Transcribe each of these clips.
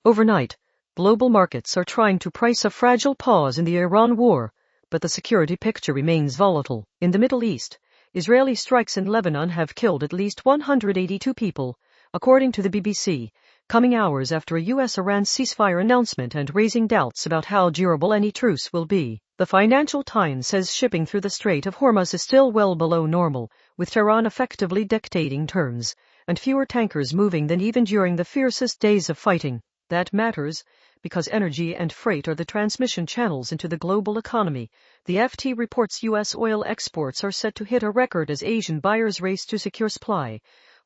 Overnight, global markets are trying to price a fragile pause in the Iran war, but the security picture remains volatile. In the Middle East, Israeli strikes in Lebanon have killed at least 182 people, according to the BBC, coming hours after a U.S.-Iran ceasefire announcement and raising doubts about how durable any truce will be. The Financial Times says shipping through the Strait of Hormuz is still well below normal, with Tehran effectively dictating terms, and fewer tankers moving than even during the fiercest days of fighting. That matters, because energy and freight are the transmission channels into the global economy. The FT reports U.S. oil exports are set to hit a record as Asian buyers race to secure supply,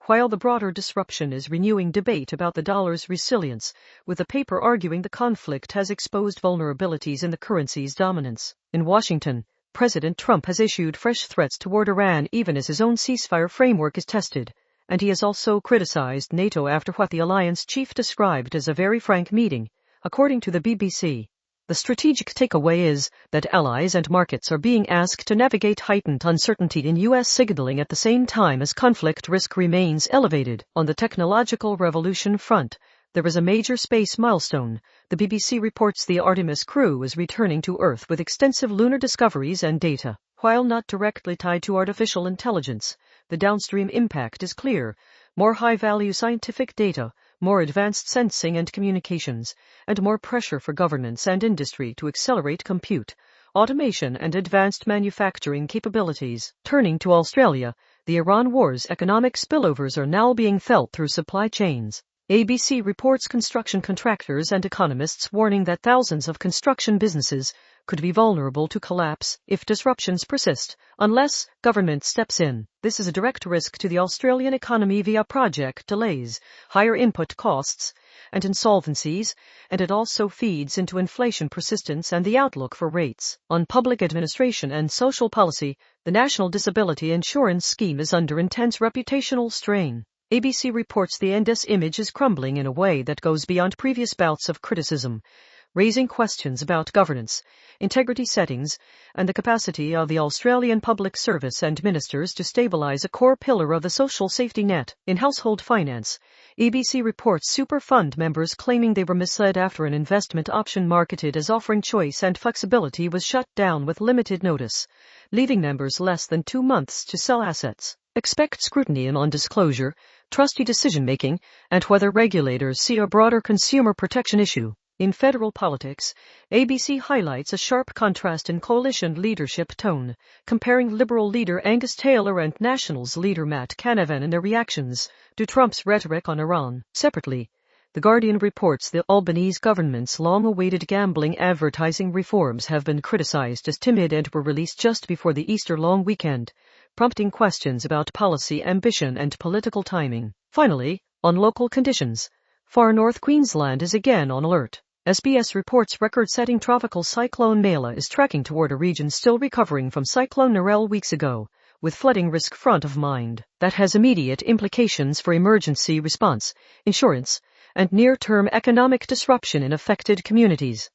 while the broader disruption is renewing debate about the dollar's resilience, with the paper arguing the conflict has exposed vulnerabilities in the currency's dominance. In Washington, President Trump has issued fresh threats toward Iran even as his own ceasefire framework is tested, and he has also criticized NATO after what the alliance chief described as a very frank meeting, according to the BBC. The strategic takeaway is that allies and markets are being asked to navigate heightened uncertainty in U.S. signaling at the same time as conflict risk remains elevated. On the technological revolution front, there is a major space milestone. The BBC reports the Artemis crew is returning to Earth with extensive lunar discoveries and data. While not directly tied to artificial intelligence, the downstream impact is clear. More high-value scientific data, more advanced sensing and communications, and more pressure for governments and industry to accelerate compute, automation and advanced manufacturing capabilities. Turning to Australia, the Iran war's economic spillovers are now being felt through supply chains. ABC reports construction contractors and economists warning that thousands of construction businesses could be vulnerable to collapse if disruptions persist, unless government steps in. This is a direct risk to the Australian economy via project delays, higher input costs, and insolvencies, and it also feeds into inflation persistence and the outlook for rates. On public administration and social policy, the National Disability Insurance Scheme is under intense reputational strain. ABC reports the NDIS image is crumbling in a way that goes beyond previous bouts of criticism, raising questions about governance, integrity settings, and the capacity of the Australian Public Service and ministers to stabilise a core pillar of the social safety net. In household finance, ABC reports super fund members claiming they were misled after an investment option marketed as offering choice and flexibility was shut down with limited notice, leaving members less than 2 months to sell assets. Expect scrutiny on disclosure, trustee decision-making, and whether regulators see a broader consumer protection issue. In federal politics, ABC highlights a sharp contrast in coalition leadership tone, comparing Liberal leader Angus Taylor and Nationals leader Matt Canavan in their reactions to Trump's rhetoric on Iran. Separately, The Guardian reports the Albanese government's long-awaited gambling advertising reforms have been criticized as timid and were released just before the Easter long weekend, prompting questions about policy ambition and political timing. Finally, on local conditions, far north Queensland is again on alert. SBS reports record-setting tropical cyclone Mela is tracking toward a region still recovering from Cyclone Narelle weeks ago, with flooding risk front of mind. That has immediate implications for emergency response, insurance, and near-term economic disruption in affected communities.